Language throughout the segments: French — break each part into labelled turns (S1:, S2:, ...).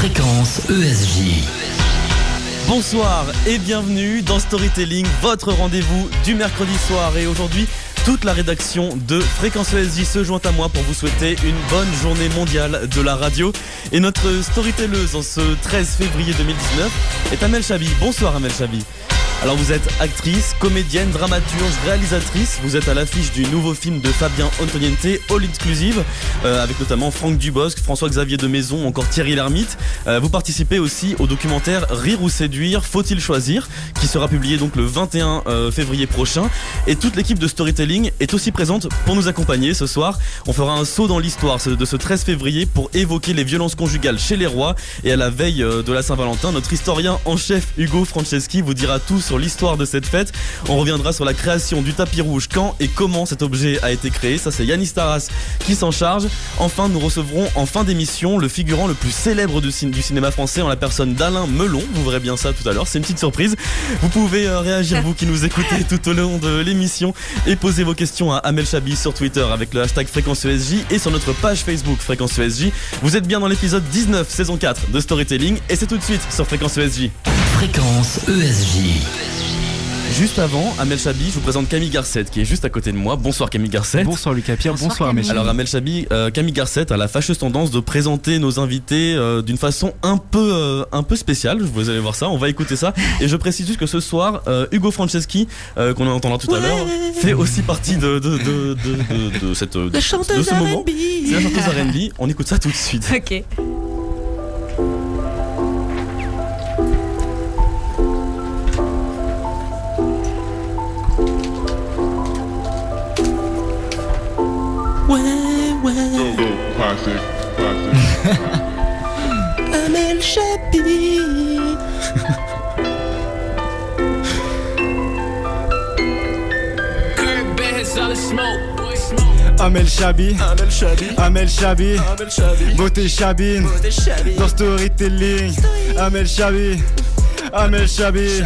S1: Fréquence ESJ.
S2: Bonsoir et bienvenue dans Storytelling, votre rendez-vous du mercredi soir. Et aujourd'hui, toute la rédaction de Fréquence ESJ se joint à moi pour vous souhaiter une bonne journée mondiale de la radio. Et notre storytelleuse en ce 13 février 2019 est Amel Chabi. Bonsoir Amel Chabi. Alors vous êtes actrice, comédienne, dramaturge, réalisatrice. Vous êtes à l'affiche du nouveau film de Fabien Antoniente, All Inclusive, avec notamment Franck Dubosc, François-Xavier de Maison, encore Thierry Lhermitte. Vous participez aussi au documentaire Rire ou séduire, faut-il choisir, qui sera publié donc le 21 février prochain. Et toute l'équipe de Storytelling est aussi présente pour nous accompagner ce soir. On fera un saut dans l'histoire de ce 13 février pour évoquer les violences conjugales chez les rois. Et à la veille de la Saint-Valentin, notre historien en chef Hugo Franceschi vous dira tout sur l'histoire de cette fête. On reviendra sur la création du tapis rouge, quand et comment cet objet a été créé. Ça, c'est Yanis Taras qui s'en charge. Enfin, nous recevrons en fin d'émission le figurant le plus célèbre du cinéma français en la personne d'Alain Melon. Vous verrez bien ça tout à l'heure, c'est une petite surprise. Vous pouvez réagir, vous qui nous écoutez tout au long de l'émission, et poser vos questions à Amel Chabi sur Twitter avec le hashtag Fréquence ESJ et sur notre page Facebook Fréquence ESJ. Vous êtes bien dans l'épisode 19, saison 4 de Storytelling, et c'est tout de suite sur Fréquence ESJ.
S1: Fréquence ESJ.
S2: Juste avant, Amel Chabi, je vous présente Camille Garcette qui est juste à côté de moi. Bonsoir Camille Garcette.
S3: Bonsoir Lucas Pierre, bonsoir Amel Chabi.
S2: Alors Amel Chabi, Camille Garcette a la fâcheuse tendance de présenter nos invités d'une façon un peu spéciale. Vous allez voir ça, on va écouter ça. Et je précise juste que ce soir, Hugo Franceschi, qu'on entendra tout à l'heure, fait aussi partie de ce moment. C'est la chanteuse R&B. On écoute ça tout de suite.
S4: Ok.
S5: Classic.
S4: Amel Chabi.
S3: Amel Chabi, Amel Chabi, beauté Chabine, dans Storytelling. Amel Chabi, Amel Chabi,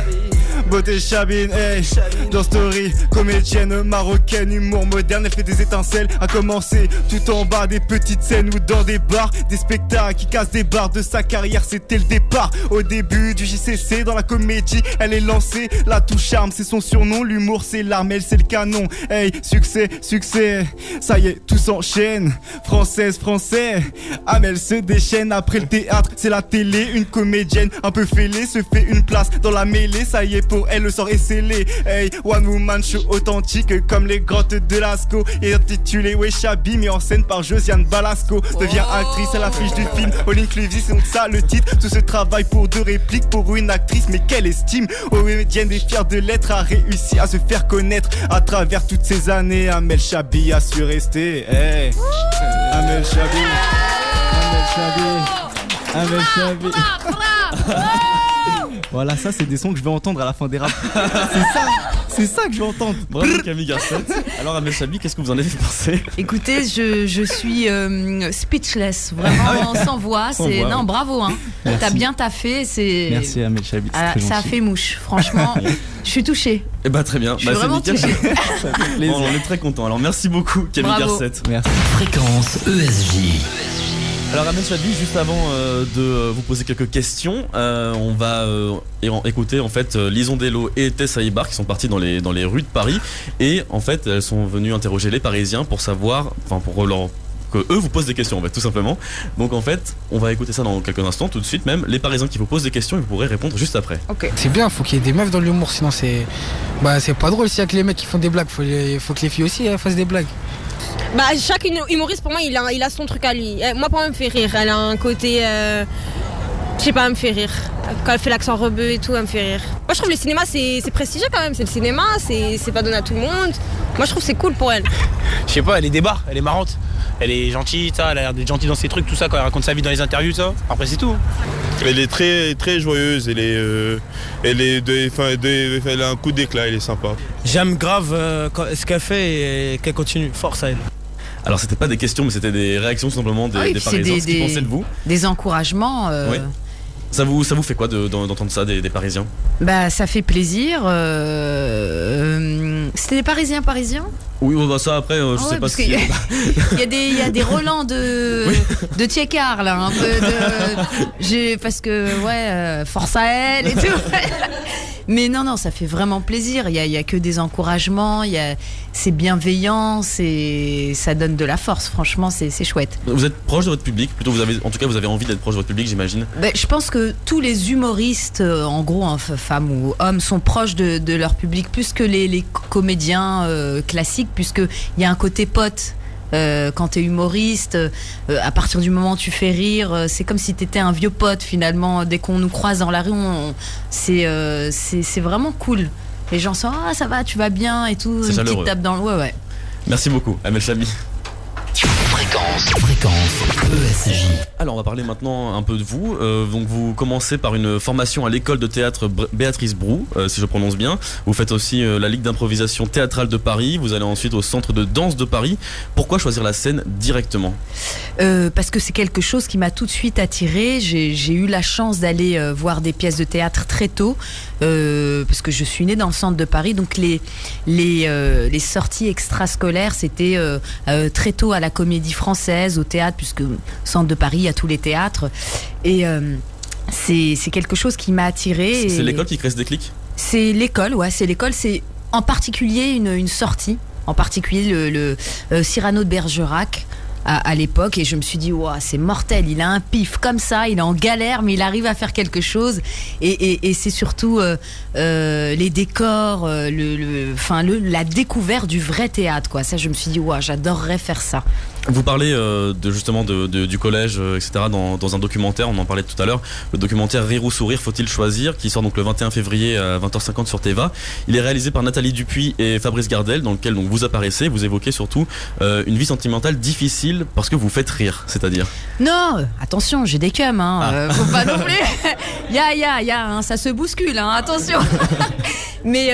S3: beauté Chabine, hey, dans Story, comédienne marocaine, humour moderne, elle fait des étincelles, à commencer tout en bas des petites scènes ou dans des bars, des spectacles qui cassent des barres de sa carrière, c'était le départ. Au début du JCC, dans la comédie, elle est lancée, la touche charme, c'est son surnom, l'humour c'est l'arme, elle c'est le canon, hey, succès, succès, ça y est, tout s'enchaîne, française, français, Amel se déchaîne, après le théâtre, c'est la télé, une comédienne un peu fêlée, se fait une place dans la mêlée, ça y est, pour elle le sort est scellé. Hey, one woman show authentique comme les grottes de Lascaux. Et intitulé Ouais Chabi, mis en scène par Josiane Balasco. Devient actrice à l'affiche du film All Inclusive, c'est donc ça le titre. Tout ce travail pour 2 répliques pour une actrice, mais quelle estime. Comédienne et fière de l'être, a réussi à se faire connaître à travers toutes ces années. Amel Chabi a su rester. Hey. Amel Chabi, Amel Chabi, Amel Chabi. Voilà, ça c'est des sons que je vais entendre à la fin des raps. C'est ça que je vais entendre.
S2: Bravo Camille Garcette. Alors Amel Chabi, qu'est-ce que vous en avez pensé?
S4: Écoutez, je suis speechless, vraiment sans voix. Non, bravo, hein. T'as bien taffé.
S3: Merci Amel Chabi.
S4: Ça a fait mouche, franchement. Je suis touchée.
S2: Eh bah très bien.
S4: Je suis vraiment touchée.
S2: Bon, on est très content. Alors merci beaucoup Camille Garcette.
S3: Merci.
S1: Fréquence ESJ.
S2: Alors Amel Chabi, juste avant de vous poser quelques questions, on va écouter en fait Lison Dello et Tessa Ibar qui sont partis dans les rues de Paris, et en fait elles sont venues interroger les Parisiens pour savoir, que eux vous posent des questions en fait, tout simplement. Donc en fait on va écouter ça dans quelques instants, tout de suite même, les Parisiens qui vous posent des questions, et vous pourrez répondre juste après.
S4: Ok.
S6: C'est bien, faut qu'il y ait des meufs dans l'humour, sinon c'est pas drôle s'il y a que les mecs qui font des blagues, faut que les filles aussi fassent des blagues.
S7: Bah, chaque humoriste pour moi il a son truc à lui. Moi pour moi elle me fait rire, elle a un côté je sais pas, elle me fait rire. Quand elle fait l'accent rebeu et tout, elle me fait rire. Moi je trouve le cinéma c'est prestigieux quand même, c'est le cinéma, c'est pas donné à tout le monde. Moi je trouve c'est cool pour elle.
S8: Je sais pas, elle est débarre, elle est marrante. Elle est gentille, ça, elle a l'air d'être gentille dans ses trucs, tout ça, quand elle raconte sa vie dans les interviews, ça. Après c'est tout.
S5: Elle est très très joyeuse, elle a un coup d'éclat, elle est sympa.
S8: J'aime grave ce qu'elle fait et qu'elle continue, force à elle.
S2: Alors c'était pas des questions, mais c'était des réactions tout simplement des Parisiens, ce qu'ils pensaient de vous.
S4: Des encouragements.
S2: Oui. Ça vous fait quoi d'entendre ça des Parisiens?
S4: Bah ça fait plaisir. C'était des Parisiens?
S2: Oui, bah ça après, je sais pas si.
S4: Il y a des relents de Tchekar là, un peu parce que force à elle et tout. Mais non, ça fait vraiment plaisir. Il y a que des encouragements, c'est bienveillant, ça donne de la force. Franchement, c'est chouette.
S2: Vous êtes proche de votre public, plutôt vous avez envie d'être proche de votre public, j'imagine.
S4: Je pense que tous les humoristes, en gros, femmes ou hommes, sont proches de leur public plus que les comédiens classiques, puisque il y a un côté pote. Quand t'es humoriste, à partir du moment où tu fais rire, c'est comme si t'étais un vieux pote finalement. Dès qu'on nous croise dans la rue, c'est vraiment cool. Les gens sont ça va, tu vas bien et tout.
S2: C'est
S4: une
S2: chaleureux.
S4: Petite tape dans le ouais.
S2: Merci beaucoup, Amel Chabi.
S1: Fréquence ESJ.
S2: Alors on va parler maintenant un peu de vous. Donc vous commencez par une formation à l'école de théâtre Béatrice Brou, si je prononce bien. Vous faites aussi la Ligue d'improvisation théâtrale de Paris. Vous allez ensuite au Centre de danse de Paris. Pourquoi choisir la scène directement ?
S4: Parce que c'est quelque chose qui m'a tout de suite attirée. J'ai eu la chance d'aller voir des pièces de théâtre très tôt, parce que je suis née dans le Centre de Paris. Donc les sorties extrascolaires, c'était très tôt à la Comédie Française, au théâtre, puisque Centre de Paris, il y a tous les théâtres. Et c'est quelque chose qui m'a attirée.
S2: C'est l'école qui crée ce déclic ?
S4: C'est l'école, ouais, c'est l'école. C'est en particulier une sortie, en particulier le Cyrano de Bergerac. À l'époque, et je me suis dit c'est mortel, il a un pif comme ça, il est en galère mais il arrive à faire quelque chose, et c'est surtout les décors, la découverte du vrai théâtre, quoi. Ça, je me suis dit j'adorerais faire ça.
S2: Vous parlez du collège, etc. dans un documentaire, on en parlait tout à l'heure, le documentaire Rire ou sourire, faut-il choisir, qui sort donc le 21 février à 20h50 sur Téva. Il est réalisé par Nathalie Dupuis et Fabrice Gardel, dans lequel donc vous apparaissez, vous évoquez surtout une vie sentimentale difficile parce que vous faites rire, c'est-à-dire.
S4: Non, attention, j'ai des cums, faut pas non plus. Il y a, ça se bouscule, attention. Mais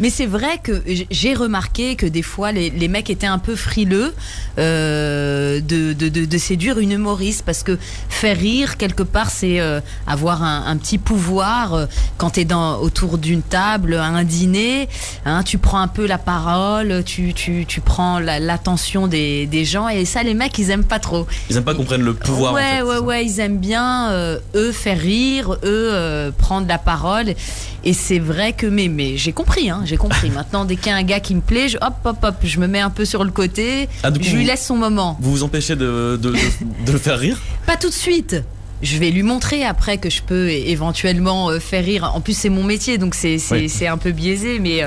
S4: c'est vrai que j'ai remarqué que des fois les mecs étaient un peu frileux de séduire une humoriste, parce que faire rire quelque part, c'est avoir un petit pouvoir quand t'es autour d'une table, à un dîner, tu prends un peu la parole, tu prends l'attention des gens, et ça les mecs ils aiment pas trop.
S2: Ils aiment pas qu'on prenne le pouvoir.
S4: Ouais, ils aiment bien eux faire rire, prendre la parole. Et c'est vrai que mais j'ai compris. Maintenant, dès qu'il y a un gars qui me plaît, je me mets un peu sur le côté, je lui laisse son moment.
S2: Vous vous empêchez de le faire rire ?
S4: Pas tout de suite. Je vais lui montrer après que je peux éventuellement faire rire. En plus, c'est mon métier, donc c'est un peu biaisé, mais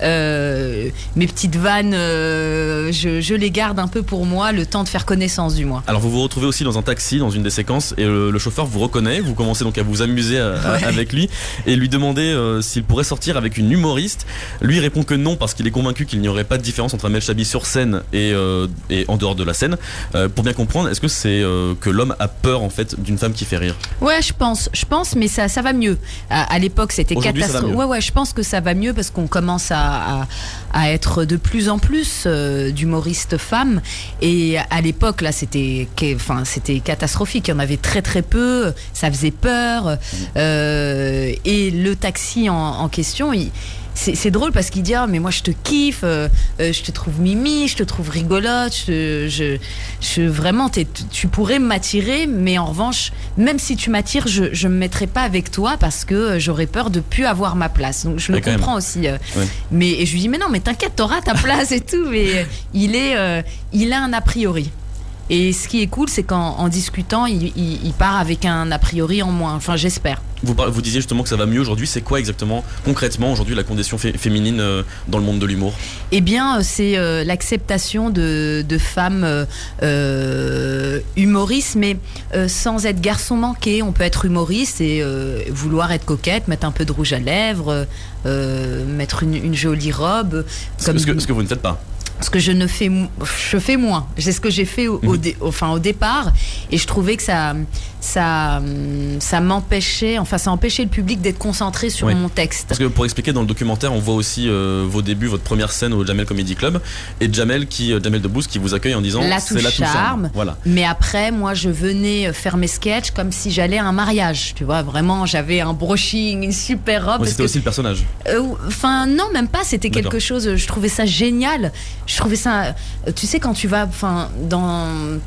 S4: mes petites vannes, je les garde un peu pour moi, le temps de faire connaissance du moins.
S2: Alors vous vous retrouvez aussi dans un taxi dans une des séquences, et le chauffeur vous reconnaît, vous commencez donc à vous amuser avec lui et lui demander s'il pourrait sortir avec une humoriste. Lui répond que non, parce qu'il est convaincu qu'il n'y aurait pas de différence entre Amel Chabi sur scène et en dehors de la scène. Pour bien comprendre, est-ce que c'est que l'homme a peur en fait d'une femme qui fait rire ?
S4: Ouais, je pense, mais ça va mieux. À l'époque, c'était catastrophique. Ouais, je pense que ça va mieux parce qu'on commence à être de plus en plus d'humoristes femmes, et à l'époque là c'était catastrophique, il y en avait très très peu, ça faisait peur, et le taxi en question, c'est drôle parce qu'il dit mais moi je te kiffe, je te trouve mimi, je te trouve rigolote, vraiment tu pourrais m'attirer, mais en revanche même si tu m'attires, je me mettrai pas avec toi parce que j'aurais peur de plus avoir ma place. Donc je le comprends aussi, et je lui dis mais non, mais t'inquiète, t'auras ta place et tout, mais il a un a priori. Et ce qui est cool, c'est qu'en discutant, il part avec un a priori en moins. Enfin, j'espère.
S2: Vous disiez justement que ça va mieux aujourd'hui. C'est quoi exactement, concrètement, aujourd'hui, la condition féminine dans le monde de l'humour ?
S4: Eh bien, c'est l'acceptation de femmes humoristes, mais sans être garçon manqué. On peut être humoriste et vouloir être coquette, mettre un peu de rouge à lèvres, mettre une jolie robe.
S2: Ce que vous ne faites pas.
S4: Ce que je fais moins. C'est ce que j'ai fait au départ, et je trouvais que ça ça m'empêchait, enfin ça empêchait le public d'être concentré sur mon texte.
S2: Parce que pour expliquer, dans le documentaire, on voit aussi vos débuts, votre première scène au Jamel Comedy Club, et Jamel Debbouze qui vous accueille en disant c'est la touche charme. Voilà.
S4: Mais après, moi, je venais faire mes sketchs comme si j'allais à un mariage. Tu vois, vraiment, j'avais un brushing, une super robe.
S2: Ouais, c'était aussi le personnage.
S4: Enfin, non, même pas. C'était quelque chose. Je trouvais ça génial. Je trouvais ça. Tu sais, quand tu vas,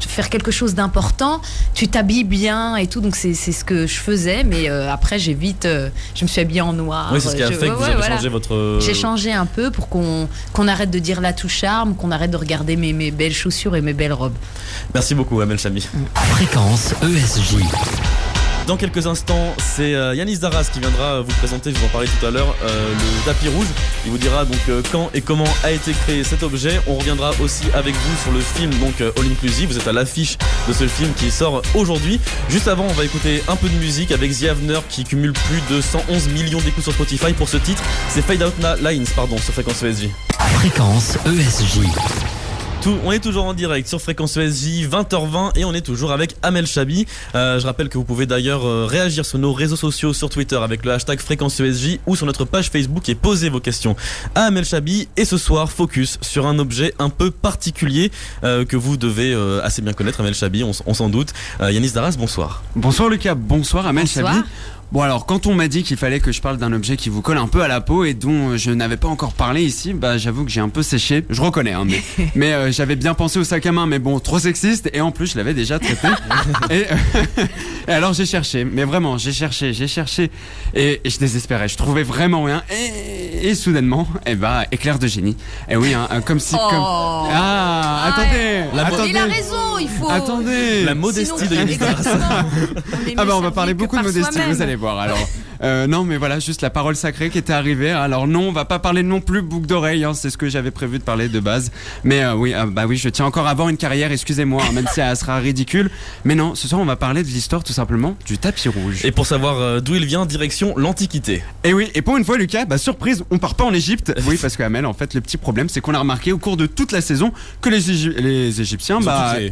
S4: faire quelque chose d'important, tu t'habilles bien et tout. Donc c'est ce que je faisais. Mais après, je me suis habillée en noir.
S2: Oui, c'est ce qui a fait que vous avez changé votre.
S4: J'ai changé un peu pour qu'on arrête de dire la touche charme, qu'on arrête de regarder mes belles chaussures et mes belles robes.
S2: Merci beaucoup, Amel Chabi.
S1: Fréquence ESJ.
S2: Dans quelques instants, c'est Yanis Darras qui viendra vous présenter, je vous en parlais tout à l'heure, le tapis rouge. Il vous dira donc quand et comment a été créé cet objet. On reviendra aussi avec vous sur le film donc All Inclusive. Vous êtes à l'affiche de ce film qui sort aujourd'hui. Juste avant, on va écouter un peu de musique avec The Avener qui cumule plus de 111 millions d'écoutes sur Spotify pour ce titre. C'est Fade Out Lines, sur Fréquence ESJ.
S1: Fréquence ESJ.
S2: On est toujours en direct sur Fréquence ESJ, 20h20, et on est toujours avec Amel Chabi. Je rappelle que vous pouvez d'ailleurs réagir sur nos réseaux sociaux, sur Twitter avec le hashtag Fréquence ESJ ou sur notre page Facebook et poser vos questions à Amel Chabi. Et ce soir, focus sur un objet un peu particulier que vous devez assez bien connaître, Amel Chabi, on s'en doute. Yanis Darras, bonsoir.
S9: Bonsoir Lucas, bonsoir Amel Chabi. Bon alors, quand on m'a dit qu'il fallait que je parle d'un objet qui vous colle un peu à la peau et dont je n'avais pas encore parlé ici, j'avoue que j'ai un peu séché. Je reconnais, mais j'avais bien pensé au sac à main, mais bon, trop sexiste, et en plus je l'avais déjà traité. et alors j'ai cherché, mais vraiment j'ai cherché, et je désespérais. Je trouvais vraiment rien, et soudainement, éclair de génie. Et oui, comme si, attendez,
S4: il a raison, il faut.
S9: Attendez,
S2: la modestie de Yanis Darras.
S9: On va parler beaucoup de modestie, vous allez voir. Alors, non, mais voilà, juste la parole sacrée qui était arrivée. Alors non, on va pas parler non plus boucle d'oreille, c'est ce que j'avais prévu de parler de base. Mais oui, je tiens encore à avoir une carrière, excusez-moi, même si elle sera ridicule. Mais non, ce soir, on va parler de l'histoire tout simplement du tapis rouge.
S2: Et pour savoir d'où il vient, direction l'Antiquité.
S9: Et oui, et pour une fois, Lucas, surprise, on part pas en Égypte. Oui, parce qu'Amel, en fait, le petit problème, c'est qu'on a remarqué au cours de toute la saison que les Égyptiens,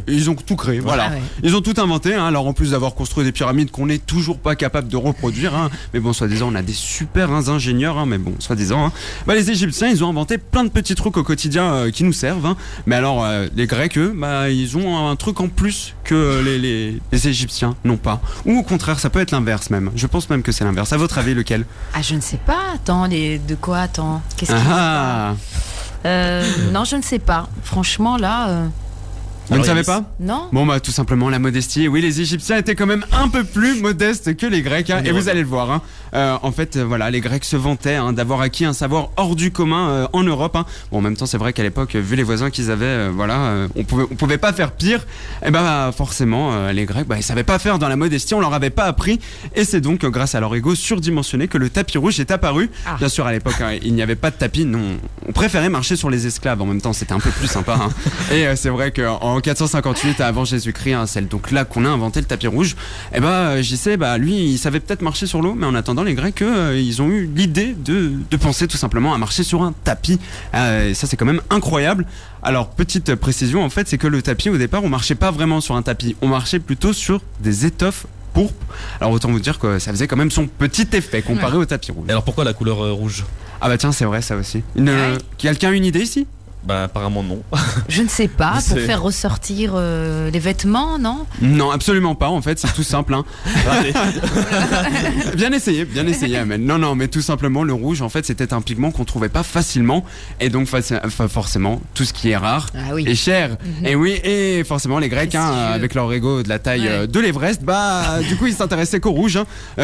S9: ils ont tout créé. Voilà, ils ont tout inventé. Alors en plus d'avoir construit des pyramides qu'on n'est toujours pas capable de reproduire, mais bon, soi-disant on a des super ingénieurs, mais bon, soi-disant les Égyptiens, ils ont inventé plein de petits trucs au quotidien qui nous servent, mais alors les Grecs, eux, ils ont un truc en plus que les Égyptiens n'ont pas, ou au contraire ça peut être l'inverse même. Je pense même que c'est l'inverse. À votre avis, lequel?
S4: Je ne sais pas. Qu'est-ce qu'il non, je ne sais pas, franchement là.
S9: Vous ne savez pas?
S4: Non.
S9: Bon, tout simplement la modestie. Oui, les Égyptiens étaient quand même un peu plus modestes que les Grecs, et vous allez le voir. En fait, les Grecs se vantaient d'avoir acquis un savoir hors du commun en Europe. Bon, en même temps, c'est vrai qu'à l'époque, vu les voisins qu'ils avaient, on pouvait pas faire pire. Et forcément, les Grecs, ils savaient pas faire dans la modestie, on leur avait pas appris. Et c'est donc grâce à leur ego surdimensionné que le tapis rouge est apparu. Bien sûr, à l'époque, il n'y avait pas de tapis. Non, on préférait marcher sur les esclaves. En même temps, c'était un peu plus sympa. Et c'est vrai qu'en 458 avant Jésus-Christ, c'est donc là qu'on a inventé le tapis rouge. Lui, il savait peut-être marcher sur l'eau, mais en attendant, les Grecs, ils ont eu l'idée de penser tout simplement à marcher sur un tapis. Ça, c'est quand même incroyable. Alors, petite précision, en fait, c'est que le tapis, au départ, on marchait pas vraiment sur un tapis, on marchait plutôt sur des étoffes pourpres. Alors, autant vous dire que ça faisait quand même son petit effet comparé au tapis rouge.
S2: Et alors, pourquoi la couleur rouge?
S9: Tiens, c'est vrai, ça aussi. Quelqu'un a une idée ici?
S2: Apparemment non.
S4: Je ne sais pas, pour faire ressortir les vêtements, non?
S9: Non, absolument pas, en fait, c'est tout simple. Bien essayé, Amel. Non, mais tout simplement, le rouge, en fait, c'était un pigment qu'on trouvait pas facilement, et donc forcément, tout ce qui est rare est cher. Et oui, et forcément, les Grecs, avec leur ego de la taille de l'Everest, du coup, ils s'intéressaient qu'au rouge,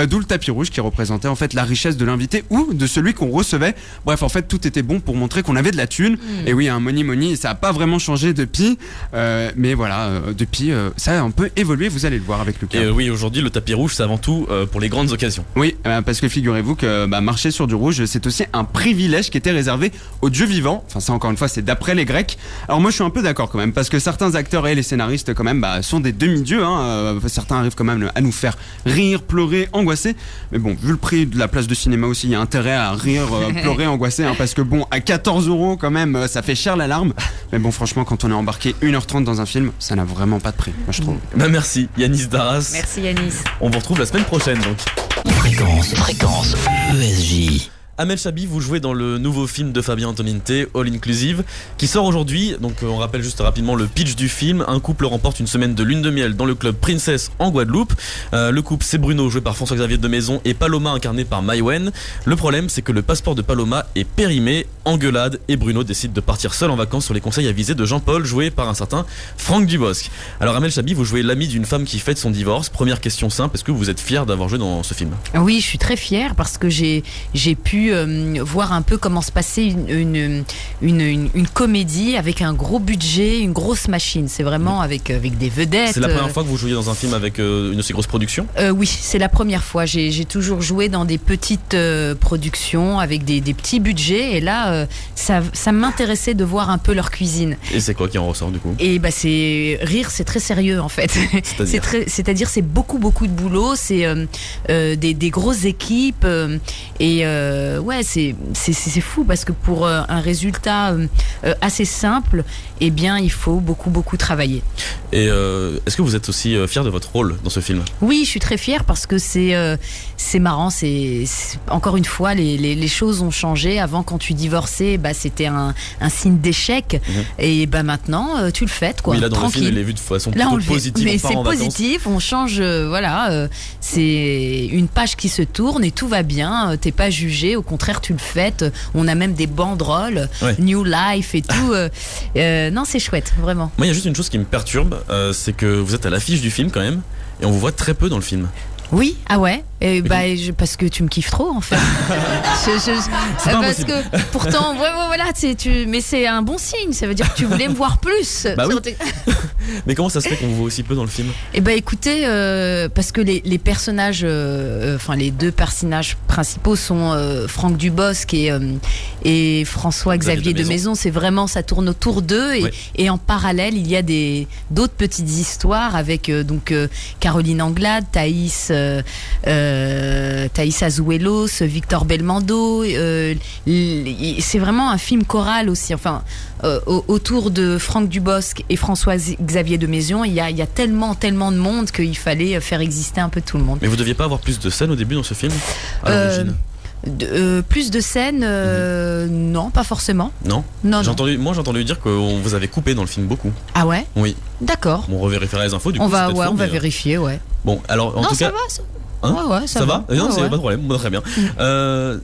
S9: d'où le tapis rouge qui représentait en fait la richesse de l'invité ou de celui qu'on recevait. Bref, en fait, tout était bon pour montrer qu'on avait de la thune. Et oui, money, ça n'a pas vraiment changé depuis, mais voilà, depuis ça a un peu évolué, vous allez le voir avec Lucas.
S2: Et oui, aujourd'hui le tapis rouge c'est avant tout pour les grandes occasions.
S9: Oui, parce que figurez-vous que marcher sur du rouge c'est aussi un privilège qui était réservé aux dieux vivants. Enfin ça encore une fois c'est d'après les Grecs. Alors moi je suis un peu d'accord quand même, parce que certains acteurs et les scénaristes quand même sont des demi-dieux, certains arrivent quand même à nous faire rire, pleurer, angoisser, mais bon, vu le prix de la place de cinéma aussi, il y a intérêt à rire, pleurer, angoisser, parce que bon, à 14 € quand même, ça fait coûterait cher l'alarme. Mais bon, franchement, quand on est embarqué 1h30 dans un film, ça n'a vraiment pas de prix, moi je trouve.
S2: Bah merci Yanis Darras.
S4: Merci Yanis.
S2: On vous retrouve la semaine prochaine donc.
S1: Fréquence ESJ.
S2: Amel Chabi, vous jouez dans le nouveau film de Fabien Antoninte, All Inclusive, qui sort aujourd'hui. Donc on rappelle juste rapidement le pitch du film. Un couple remporte une semaine de lune de miel dans le club Princess en Guadeloupe. Le couple, c'est Bruno, joué par François-Xavier de Maison, et Paloma, incarné par Maïwen. Le problème, c'est que le passeport de Paloma est périmé. Engueulade, et Bruno décide de partir seul en vacances sur les conseils avisés de Jean-Paul, joué par un certain Franck Dubosc. Alors Amel Chabi, vous jouez l'ami d'une femme qui fête son divorce. Première question simple, est-ce que vous êtes fière d'avoir joué dans ce film ?
S4: Oui, je suis très fière parce que j'ai pu voir un peu comment se passait une comédie avec un gros budget, une grosse machine. C'est vraiment avec des vedettes.
S2: C'est la première fois que vous jouiez dans un film avec une aussi grosse production ?
S4: Oui, c'est la première fois. J'ai toujours joué dans des petites productions avec des petits budgets, et là ça m'intéressait de voir un peu leur cuisine.
S2: Et c'est quoi qui en ressort du coup ?
S4: Et bah c'est rire, c'est très sérieux en fait. C'est-à-dire c'est beaucoup de boulot, c'est des grosses équipes, et ouais, c'est fou parce que pour un résultat assez simple, eh bien il faut beaucoup travailler.
S2: Et est-ce que vous êtes aussi fier de votre rôle dans ce film ?
S4: Oui, je suis très fière parce que c'est marrant, encore une fois les choses ont changé. Avant, quand tu divorçais, bah c'était un signe d'échec, et bah maintenant tu le fêtes quoi.
S2: Oui, là dans
S4: tranquille.
S2: le film, elle est vue de façon plutôt positive.
S4: Mais c'est positif, on change, voilà, c'est une page qui se tourne et tout va bien. T'es pas jugé, au contraire tu le fêtes. On a même des banderoles, New Life et tout. Non, c'est chouette, vraiment.
S2: Moi, il y a juste une chose qui me perturbe, c'est que vous êtes à l'affiche du film quand même, et on vous voit très peu dans le film.
S4: Oui, ah ouais, parce que tu me kiffes trop en fait. Parce que pourtant, voilà, mais c'est un bon signe, ça veut dire que tu voulais me voir plus.
S2: Bah oui. Mais comment ça se fait qu'on vous voit aussi peu dans le film ?
S4: Eh ben écoutez, parce que les personnages, enfin les deux personnages principaux sont Franck Dubosc et François-Xavier de Maison. C'est vraiment, ça tourne autour d'eux, et en parallèle il y a d'autres petites histoires avec donc Caroline Anglade, Thaïs Azuelos, Victor Belmondo. C'est vraiment un film choral aussi. Enfin, autour de Franck Dubosc et François-Xavier de Maison, il y a tellement de monde qu'il fallait faire exister un peu tout le monde.
S2: Mais vous deviez pas avoir plus de scènes au début dans ce film, à l'origine ?
S4: Plus de scènes, non, pas forcément.
S2: Non. J'ai entendu dire que vous avez coupé dans le film beaucoup.
S4: Ah ouais ?
S2: Oui.
S4: D'accord.
S2: On revérifiera les infos. Du coup,
S4: on va vérifier, ouais.
S2: Bon, alors en tout cas.
S4: Ouais, ça va.
S2: Non, c'est pas de problème. Bon, très bien.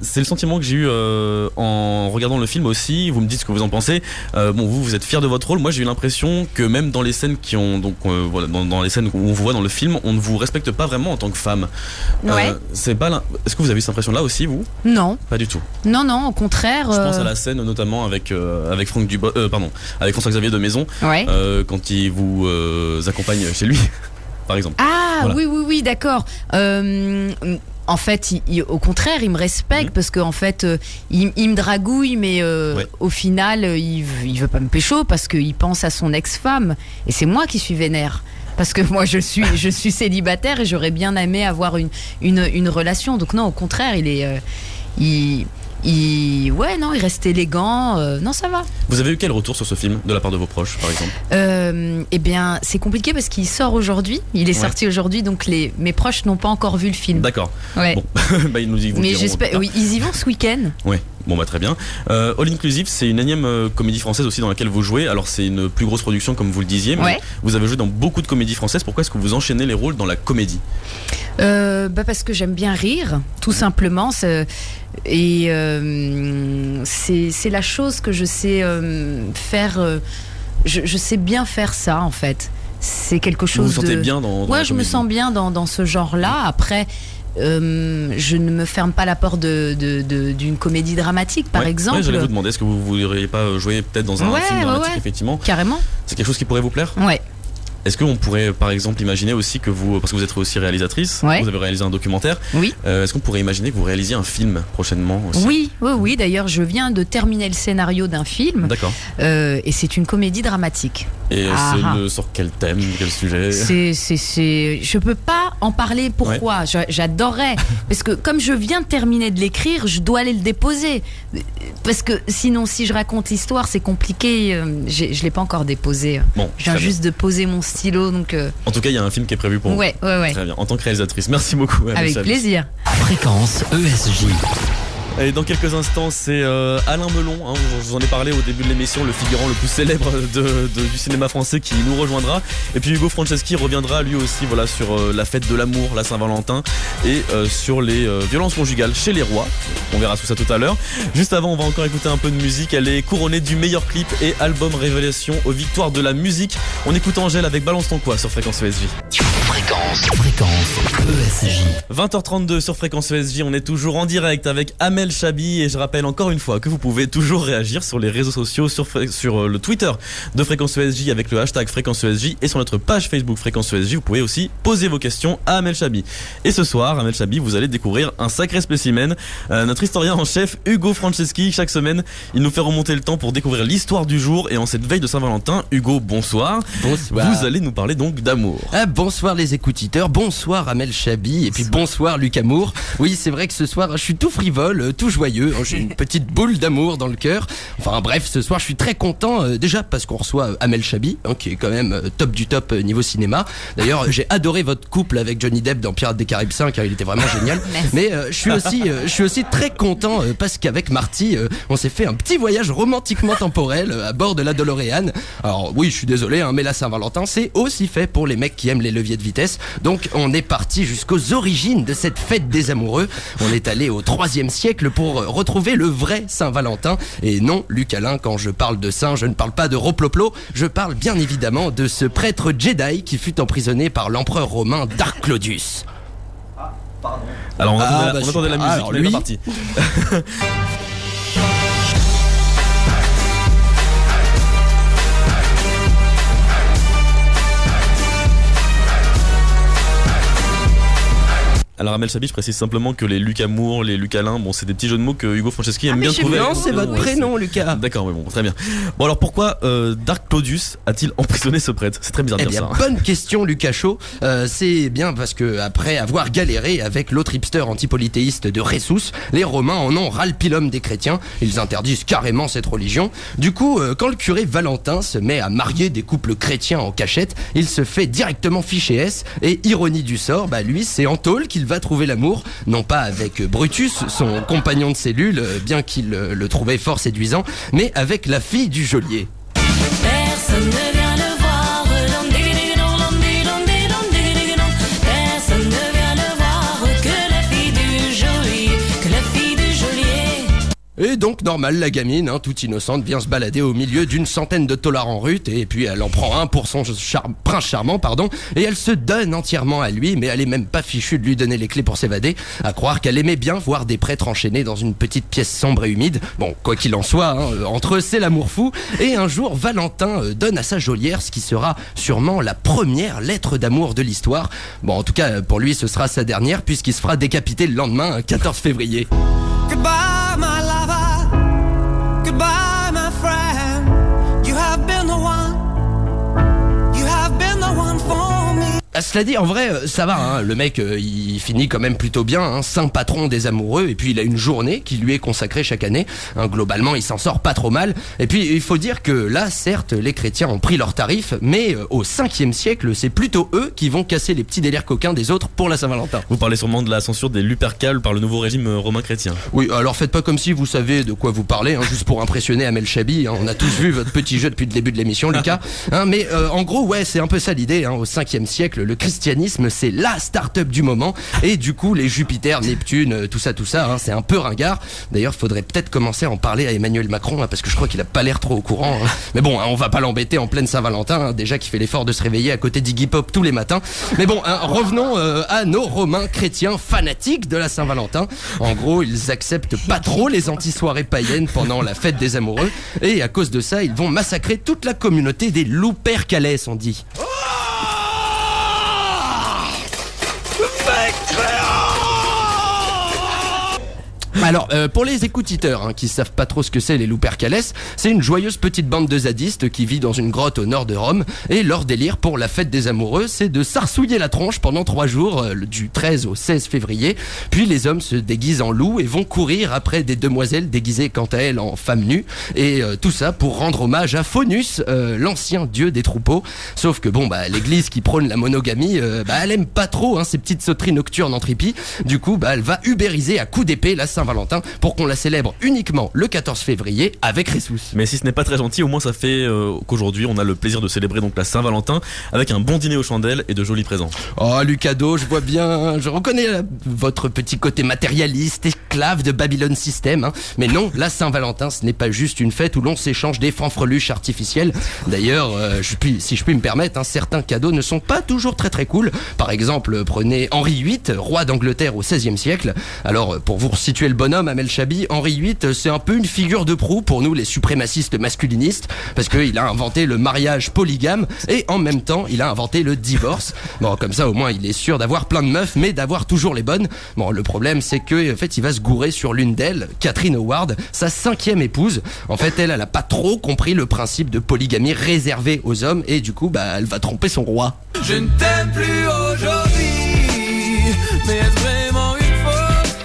S2: C'est le sentiment que j'ai eu en regardant le film aussi. Vous me dites ce que vous en pensez. Vous êtes fier de votre rôle. Moi, j'ai eu l'impression que même dans les scènes dans les scènes où on vous voit dans le film, on ne vous respecte pas vraiment en tant que femme.
S4: Ouais.
S2: Est-ce que vous avez eu cette impression-là aussi, vous ?
S4: Non.
S2: Pas du tout.
S4: Non, au contraire.
S2: Je pense à la scène notamment avec avec François-Xavier de Maison, quand il vous accompagne chez lui. Par exemple.
S4: Ah voilà. Oui, d'accord. En fait, au contraire, il me respecte parce qu'en fait, il me dragouille, mais au final, il veut pas me pécho parce qu'il pense à son ex-femme, et c'est moi qui suis vénère. Parce que moi, je suis célibataire et j'aurais bien aimé avoir une relation. Donc non, au contraire, il reste élégant. Non, ça va.
S2: Vous avez eu quel retour sur ce film de la part de vos proches, par exemple ?
S4: Eh bien, c'est compliqué parce qu'il sort aujourd'hui. Il est sorti aujourd'hui, donc mes proches n'ont pas encore vu le film.
S2: D'accord.
S4: Ouais.
S2: Bon, ils nous y vont.
S4: Mais j'espère. Oui, ils y vont ce week-end.
S2: Ouais. Bon très bien. All Inclusive, c'est une énième comédie française aussi dans laquelle vous jouez. Alors c'est une plus grosse production comme vous le disiez, mais vous avez joué dans beaucoup de comédies françaises. Pourquoi est-ce que vous enchaînez les rôles dans la comédie ?
S4: Parce que j'aime bien rire, tout simplement. Et c'est la chose que je sais faire. Je sais bien faire ça en fait. C'est quelque chose.
S2: Vous vous sentez bien dans la
S4: je me sens bien dans ce genre-là. Après. Je ne me ferme pas la porte d'une comédie dramatique, par exemple.
S2: J'allais vous demander, est-ce que vous ne voudriez pas jouer peut-être dans un film dramatique, effectivement ?
S4: Carrément.
S2: C'est quelque chose qui pourrait vous plaire ?
S4: Ouais.
S2: Est-ce qu'on pourrait par exemple imaginer aussi que vous, parce que vous êtes aussi réalisatrice, vous avez réalisé un documentaire, est-ce qu'on pourrait imaginer que vous réalisiez un film prochainement aussi ?
S4: Oui, d'ailleurs je viens de terminer le scénario d'un film.
S2: D'accord.
S4: Et c'est une comédie dramatique.
S2: Et c'est sur quel thème, quel sujet ?
S4: Je peux pas en parler. Pourquoi? J'adorerais. Parce que comme je viens de terminer de l'écrire, je dois aller le déposer. Parce que sinon, si je raconte l'histoire, c'est compliqué. Je l'ai pas encore déposé.
S2: Bon,
S4: je viens juste de poser mon stylo. Donc,
S2: En tout cas, il y a un film qui est prévu pour vous.
S4: Ouais.
S2: Très bien. En tant que réalisatrice, merci beaucoup.
S4: Avec plaisir.
S1: Fréquence ESJ.
S2: Et dans quelques instants, c'est Alain Melon, hein, je vous en ai parlé au début de l'émission, le figurant le plus célèbre du cinéma français qui nous rejoindra. Et puis Hugo Franceschi reviendra lui aussi sur la fête de l'amour, la Saint-Valentin, et sur les violences conjugales chez les rois. On verra tout ça tout à l'heure. Juste avant, on va encore écouter un peu de musique. Elle est couronnée du meilleur clip et album révélation aux victoires de la musique. On écoute Angèle avec Balance ton quoi sur Fréquence ESJ.
S1: Fréquence ESJ.
S2: 20h32 sur Fréquence ESJ, on est toujours en direct avec Amel Chabi et je rappelle encore une fois que vous pouvez toujours réagir sur les réseaux sociaux, sur le Twitter de Fréquence ESJ avec le hashtag Fréquence ESJ et sur notre page Facebook Fréquence ESJ, vous pouvez aussi poser vos questions à Amel Chabi. Et ce soir, Amel Chabi, vous allez découvrir un sacré spécimen. Notre historien en chef Hugo Franceschi, chaque semaine, il nous fait remonter le temps pour découvrir l'histoire du jour et en cette veille de Saint-Valentin, Hugo, bonsoir.
S10: Bonsoir.
S2: Vous allez nous parler donc d'amour.
S10: Bonsoir les écoutiteurs, bonsoir Amel Chabi et puis bonsoir Luc Amour. Oui, c'est vrai que ce soir je suis tout frivole, tout joyeux, j'ai une petite boule d'amour dans le cœur. Enfin bref, ce soir je suis très content déjà parce qu'on reçoit Amel Chabi, qui est quand même top du top niveau cinéma. D'ailleurs, j'ai adoré votre couple avec Johnny Depp dans Pirates des Caraïbes 5 car il était vraiment génial. Mais je suis aussi très content parce qu'avec Marty, on s'est fait un petit voyage romantiquement temporel à bord de la DeLorean. Alors oui, je suis désolé, mais la Saint-Valentin c'est aussi fait pour les mecs qui aiment les leviers de vitesse. Donc on est parti jusqu'aux origines de cette fête des amoureux. On est allé au 3e siècle pour retrouver le vrai Saint-Valentin. Et non, Luc Alain, quand je parle de saint, je ne parle pas de Roploplo, je parle bien évidemment de ce prêtre Jedi qui fut emprisonné par l'empereur romain Dark Claudius.
S2: Alors on attendait la musique, alors, lui... est parti. Alors Amel Chabi, je précise simplement que les Luc Amour, les Luc Alain, bon c'est des petits jeux de mots que Hugo Franceschi aime bien trouver.
S10: Non, c'est votre prénom, Lucas.
S2: D'accord, mais bon, très bien. Bon alors pourquoi Dark Claudius a-t-il emprisonné ce prêtre? C'est très bizarre de dire ça.
S10: Bonne question, Lucas Chaud. C'est bien parce que après avoir galéré avec l'autre hipster antipolythéiste de Ressus, les Romains en ont ras le pilum des chrétiens. Ils interdisent carrément cette religion. Du coup, quand le curé Valentin se met à marier des couples chrétiens en cachette, il se fait directement ficher S. Et ironie du sort, lui c'est en tôle qu'il va trouver l'amour, non pas avec Brutus, son compagnon de cellule, bien qu'il le trouvait fort séduisant, mais avec la fille du geôlier.
S11: Personne ne vient le voir, personne ne vient le voir, que la fille du geôlier, que la fille du geôlier.
S10: Et donc normal, la gamine, toute innocente, vient se balader au milieu d'une centaine de taulards en rut et puis elle en prend un pour son prince charmant, et elle se donne entièrement à lui, mais elle est même pas fichue de lui donner les clés pour s'évader, à croire qu'elle aimait bien voir des prêtres enchaînés dans une petite pièce sombre et humide. Bon, quoi qu'il en soit, entre eux c'est l'amour fou, et un jour Valentin donne à sa geôlière ce qui sera sûrement la première lettre d'amour de l'histoire. Bon, en tout cas pour lui ce sera sa dernière puisqu'il se fera décapiter le lendemain, 14 février.
S11: Goodbye, my lover. Goodbye, my friend. You have been the one. You have been the one for me.
S10: Cela dit, en vrai, ça va, le mec, il finit quand même plutôt bien, saint patron des amoureux, et puis il a une journée qui lui est consacrée chaque année. Globalement, il s'en sort pas trop mal. Et puis, il faut dire que là, certes, les chrétiens ont pris leur tarif, mais au 5e siècle, c'est plutôt eux qui vont casser les petits délires coquins des autres pour la Saint-Valentin.
S2: Vous parlez sûrement de la censure des Lupercales par le nouveau régime romain chrétien.
S10: Oui, alors faites pas comme si vous savez de quoi vous parlez, juste pour impressionner Amel Chabi. On a tous vu votre petit jeu depuis le début de l'émission, Lucas. Mais en gros, ouais, c'est un peu ça l'idée. Au 5e siècle, le christianisme c'est la start-up du moment, et du coup les Jupiter, Neptune, tout ça, c'est un peu ringard. D'ailleurs faudrait peut-être commencer à en parler à Emmanuel Macron, parce que je crois qu'il a pas l'air trop au courant. Mais bon, on va pas l'embêter en pleine Saint-Valentin, déjà qu'il fait l'effort de se réveiller à côté d'Iggy Pop tous les matins. Mais bon, revenons à nos Romains chrétiens fanatiques de la Saint-Valentin. En gros, ils acceptent pas trop les anti-soirées païennes pendant la fête des amoureux, et à cause de ça ils vont massacrer toute la communauté des Lupercales, on dit. Alors, pour les écoutiteurs qui savent pas trop ce que c'est les Lupercales, c'est une joyeuse petite bande de zadistes qui vit dans une grotte au nord de Rome, et leur délire pour la fête des amoureux, c'est de s'arsouiller la tronche pendant 3 jours, du 13 au 16 février, puis les hommes se déguisent en loups et vont courir après des demoiselles déguisées quant à elles en femmes nues, et tout ça pour rendre hommage à Faunus, l'ancien dieu des troupeaux. Sauf que l'église qui prône la monogamie, elle aime pas trop ces petites sauteries nocturnes en tripi. Du coup, elle va ubériser à coups d'épée la Saint-Valentin pour qu'on la célèbre uniquement le 14 février avec Ressus.
S2: Mais si ce n'est pas très gentil, au moins ça fait qu'aujourd'hui on a le plaisir de célébrer donc la Saint-Valentin avec un bon dîner aux chandelles et de jolis présents.
S10: Oh Lucado, je vois bien, je reconnais votre petit côté matérialiste, esclave de Babylon System, mais non, la Saint-Valentin ce n'est pas juste une fête où l'on s'échange des fanfreluches artificielles. D'ailleurs, si je puis me permettre, certains cadeaux ne sont pas toujours très très cool. Par exemple, prenez Henri VIII, roi d'Angleterre au XVIe siècle. Alors, pour vous situer le bonhomme, Amel Chabi, Henri VIII, c'est un peu une figure de proue pour nous les suprémacistes masculinistes, parce qu'il a inventé le mariage polygame et en même temps, il a inventé le divorce. Bon, comme ça, au moins, il est sûr d'avoir plein de meufs, mais d'avoir toujours les bonnes. Bon, le problème, c'est que, en fait, il va se gourer sur l'une d'elles, Catherine Howard, sa 5e épouse. En fait, elle a pas trop compris le principe de polygamie réservé aux hommes et du coup, elle va tromper son roi.
S11: Je ne t'aime plus aujourd'hui, mais est-ce vraiment une faute,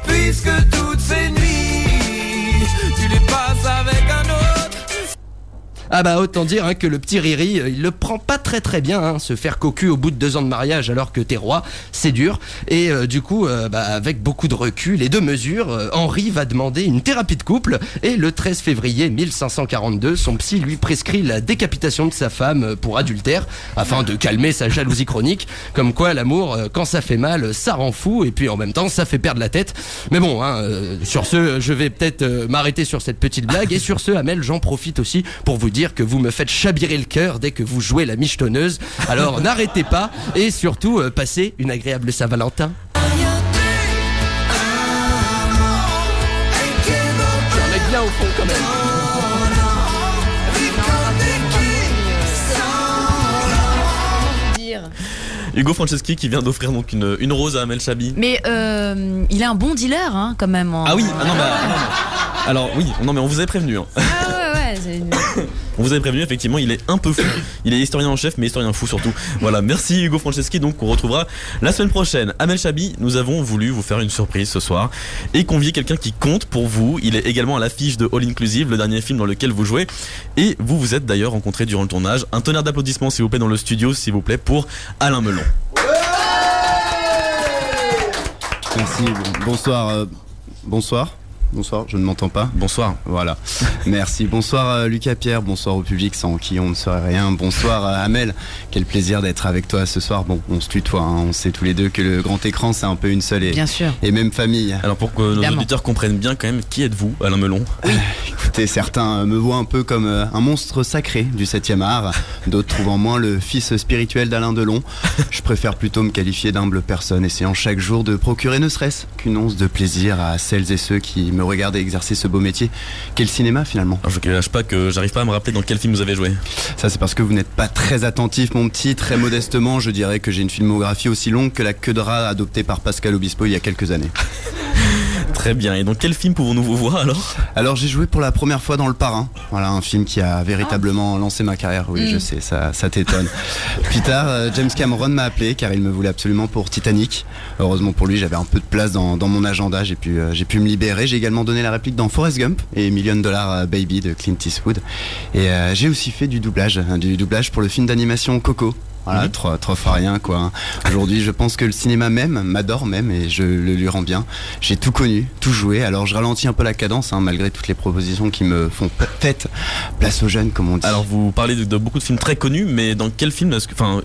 S11: puisque toutes ces nuits, tu les passes avec un autre.
S10: Autant dire que le petit Riri, il le prend pas très très bien, se faire cocu au bout de 2 ans de mariage alors que t'es roi, c'est dur. Et du coup, avec beaucoup de recul et de mesures, Henri va demander une thérapie de couple, et le 13 février 1542, son psy lui prescrit la décapitation de sa femme pour adultère, afin de calmer sa jalousie chronique. Comme quoi l'amour, quand ça fait mal, ça rend fou, et puis en même temps ça fait perdre la tête. Mais bon, sur ce, je vais peut-être m'arrêter sur cette petite blague, et sur ce, Amel, j'en profite aussi pour vous dire que vous me faites chavirer le cœur dès que vous jouez la michetonneuse. Alors n'arrêtez pas, et surtout passez une agréable Saint-Valentin. J'en ai bien au fond quand même.
S2: Hugo Franceschi qui vient d'offrir donc une rose à Amel Chabi.
S4: Mais il a un bon dealer quand même.
S2: Ah oui, non, alors oui, non mais on vous avait prévenu. On vous avait prévenu, effectivement, il est un peu fou. Il est historien en chef, mais historien fou surtout. Voilà, merci Hugo Franceschi, donc on retrouvera la semaine prochaine. Amel Chabi, nous avons voulu vous faire une surprise ce soir et convier quelqu'un qui compte pour vous. Il est également à l'affiche de All Inclusive, le dernier film dans lequel vous jouez. Et vous vous êtes d'ailleurs rencontrés durant le tournage. Un tonnerre d'applaudissements s'il vous plaît dans le studio, s'il vous plaît, pour Alain Melon.
S12: Merci, bonsoir. Bonsoir, je ne m'entends pas.
S2: Bonsoir.
S12: Voilà. Merci. Bonsoir Lucas Pierre, bonsoir au public sans qui on ne serait rien. Bonsoir Amel, quel plaisir d'être avec toi ce soir. Bon, on se tutoie, on sait tous les deux que le grand écran c'est un peu une seule et même famille.
S2: Alors pour que nos auditeurs comprennent bien quand même, qui êtes-vous, Alain Melon?
S12: Écoutez, certains me voient un peu comme un monstre sacré du 7e art, d'autres trouvent en moi le fils spirituel d'Alain Delon. Je préfère plutôt me qualifier d'humble personne, essayant chaque jour de procurer ne serait-ce qu'une once de plaisir à celles et ceux qui me regardent exercer ce beau métier qu'est le cinéma finalement.
S2: Alors, je ne cache pas que j'arrive pas à me rappeler dans quel film vous avez joué.
S12: Ça c'est parce que vous n'êtes pas très attentif mon petit. Très modestement je dirais que j'ai une filmographie aussi longue que la queue de rat adoptée par Pascal Obispo il y a quelques années.
S2: Très bien, et dans quel film pouvons-nous vous voir alors?
S12: Alors j'ai joué pour la première fois dans Le Parrain. Voilà, un film qui a véritablement lancé ma carrière. Oui je sais, ça t'étonne. Plus tard James Cameron m'a appelé car il me voulait absolument pour Titanic. Heureusement pour lui j'avais un peu de place dans mon agenda. J'ai pu me libérer. J'ai également donné la réplique dans Forrest Gump et $1 Million Baby de Clint Eastwood. Et j'ai aussi fait du doublage pour le film d'animation Coco. Voilà, trop rien quoi. Aujourd'hui je pense que le cinéma m'adore même, et je le lui rends bien. J'ai tout connu, tout joué, alors je ralentis un peu la cadence malgré toutes les propositions qui me font tête. Place aux jeunes comme on dit.
S2: Alors vous parlez de beaucoup de films très connus, mais dans quel film,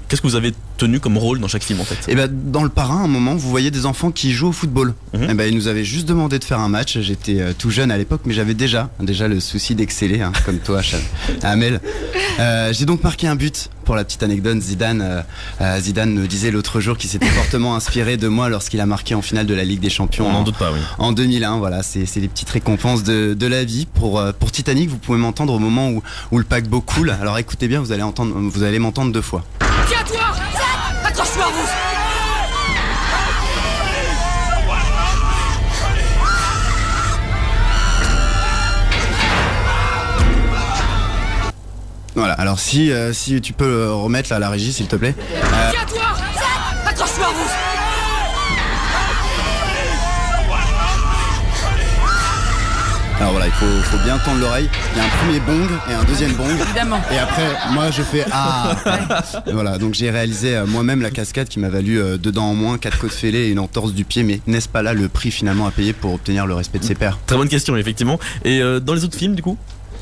S2: qu'est-ce que vous avez tenu comme rôle dans chaque film en fait?
S12: Et dans Le Parrain, à un moment vous voyez des enfants qui jouent au football. Ils nous avaient juste demandé de faire un match. J'étais tout jeune à l'époque, mais j'avais déjà le souci d'exceller comme toi Amel. J'ai donc marqué un but. Pour la petite anecdote, Zidane me disait l'autre jour qu'il s'était fortement inspiré de moi lorsqu'il a marqué en finale de la Ligue des Champions.
S2: On n'en doute pas, oui.
S12: En 2001, voilà, c'est les petites récompenses de la vie. Pour Titanic, vous pouvez m'entendre au moment où le paquebot coule. Alors écoutez bien, vous allez m'entendre 2 fois.
S11: Tiens-toi, accroche-toi, vous.
S12: alors si tu peux remettre là, la régie s'il te plaît.
S11: Tiens-toi, accroche-toi, vous.
S12: Alors voilà, il faut bien tendre l'oreille. Il y a un premier bong et un deuxième bong.
S4: Évidemment.
S12: Et après, moi je fais ah. Et voilà, donc j'ai réalisé moi-même la cascade qui m'a valu 2 dents en moins, 4 côtes fêlées et une entorse du pied. Mais n'est-ce pas là le prix finalement à payer pour obtenir le respect de ses pairs?
S2: Très bonne question, effectivement. Et dans les autres films, du coup?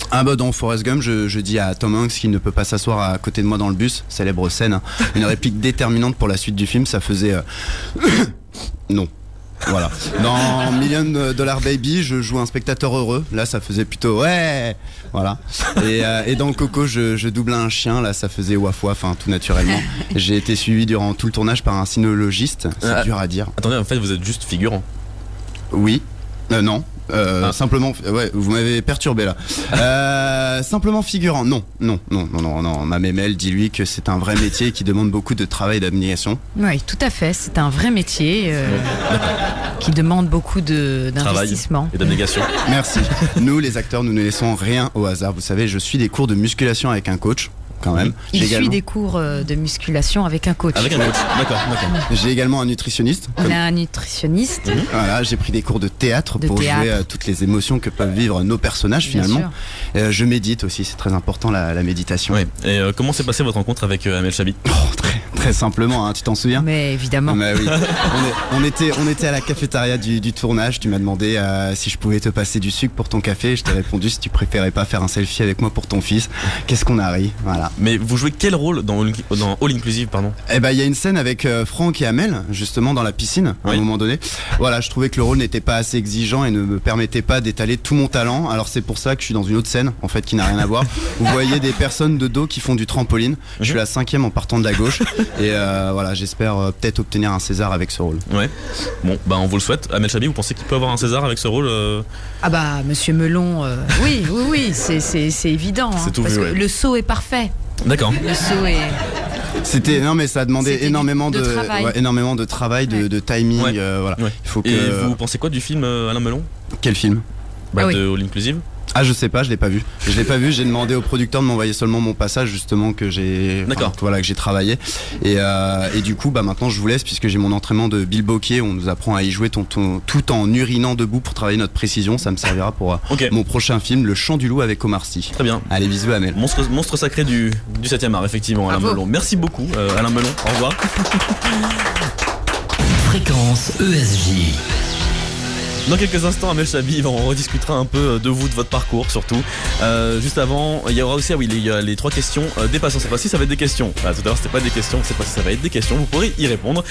S12: Ah bah dans Forrest Gump, je dis à Tom Hanks qu'il ne peut pas s'asseoir à côté de moi dans le bus, célèbre scène, une réplique déterminante pour la suite du film, ça faisait non. Voilà. Dans $1 Million Baby, je joue un spectateur heureux. Là, ça faisait plutôt ouais. Voilà. Et dans Coco, je double un chien. Là, ça faisait waf waf, tout naturellement. J'ai été suivi durant tout le tournage par un cynologiste. C'est dur à dire.
S2: Attendez, en fait, vous êtes juste figurant.
S12: Oui. Non. Simplement, ouais, vous m'avez perturbé là. Simplement figurant, non. Ma mémelle, dis-lui que c'est un vrai métier qui demande beaucoup de travail et d'abnégation.
S4: Oui, tout à fait. C'est un vrai métier qui demande beaucoup d'investissement
S2: et d'abnégation.
S12: Merci. Nous, les acteurs, nous ne laissons rien au hasard. Vous savez, je suis des cours de musculation avec un coach. Quand même.
S4: Il suit des cours de musculation avec un coach.
S2: Avec un coach, d'accord.
S12: J'ai également un nutritionniste.
S4: Il a un nutritionniste.
S12: Voilà, j'ai pris des cours de théâtre pour jouer toutes les émotions que peuvent vivre nos personnages finalement. Je médite aussi, c'est très important la méditation.
S2: Oui. Et comment s'est passée votre rencontre avec Amel Chabi?
S12: Très simplement, tu t'en souviens?
S4: Mais évidemment.
S12: Mais oui. on était à la cafétéria du tournage. Tu m'as demandé si je pouvais te passer du sucre pour ton café. Je t'ai répondu si tu préférais pas faire un selfie avec moi pour ton fils. Qu'est-ce qu'on a ri, voilà.
S2: Mais vous jouez quel rôle dans All Inclusive, pardon?
S12: Eh ben, il y a une scène avec Franck et Amel, justement dans la piscine, à un moment donné. Voilà, je trouvais que le rôle n'était pas assez exigeant et ne me permettait pas d'étaler tout mon talent. Alors c'est pour ça que je suis dans une autre scène, en fait, qui n'a rien à voir. Vous voyez des personnes de dos qui font du trampoline. Je suis la 5e en partant de la gauche. Et voilà, j'espère peut-être obtenir un César avec ce rôle.
S2: Ouais. Bon, bah on vous le souhaite. Amel Chabi, vous pensez qu'il peut avoir un César avec ce rôle
S4: Ah bah, Monsieur Melon, oui, c'est évident.
S2: C'est tout
S4: parce
S2: vu,
S4: que le saut est parfait.
S2: D'accord.
S4: Le saut est...
S12: Non mais ça a demandé énormément de travail, de timing. Voilà.
S2: Ouais.
S12: Il faut que...
S2: Et vous pensez quoi du film Alain Melon?
S12: Quel film?
S2: De All Inclusive.
S12: Ah, je sais pas, je l'ai pas vu. J'ai demandé au producteur de m'envoyer seulement mon passage justement que j'ai que j'ai travaillé. Et du coup, maintenant je vous laisse puisque j'ai mon entraînement de Bill Bocquier. On nous apprend à y jouer tout en urinant debout pour travailler notre précision. Ça me servira pour mon prochain film, Le Chant du Loup avec Omar Sy.
S2: Très bien.
S12: Allez, bisous Amel.
S2: Monstre sacré du 7e art, effectivement, Alain Melon. Merci beaucoup, Alain Melon. Au revoir.
S1: Fréquence ESJ.
S2: Dans quelques instants, Amel Chabi, on rediscutera un peu de vous, de votre parcours surtout. Juste avant, il y aura aussi il y a les 3 questions dépassant. Cette fois-ci, ça va être des questions. Tout à l'heure, c'était pas des questions, cette fois-ci, ça va être des questions. Vous pourrez y répondre.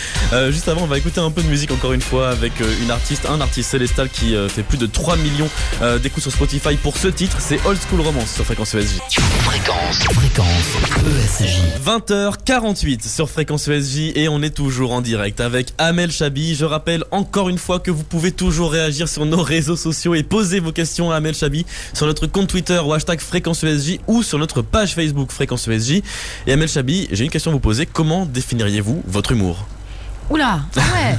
S2: Juste avant, on va écouter un peu de musique encore une fois avec un artiste Célestal qui fait plus de 3 millions d'écoutes sur Spotify pour ce titre. C'est Old School Romance sur Fréquence ESJ.
S1: Fréquence ESJ.
S2: 20h48 sur Fréquence ESJ et on est toujours en direct avec Amel Chabi. Je rappelle encore une fois que vous pouvez toujours réagir sur nos réseaux sociaux et poser vos questions à Amel Chabi sur notre compte Twitter ou hashtag Fréquence ESJ ou sur notre page Facebook Fréquence ESJ. Et Amel Chabi, j'ai une question à vous poser. Comment définiriez-vous votre humour?
S4: Oula, ouais.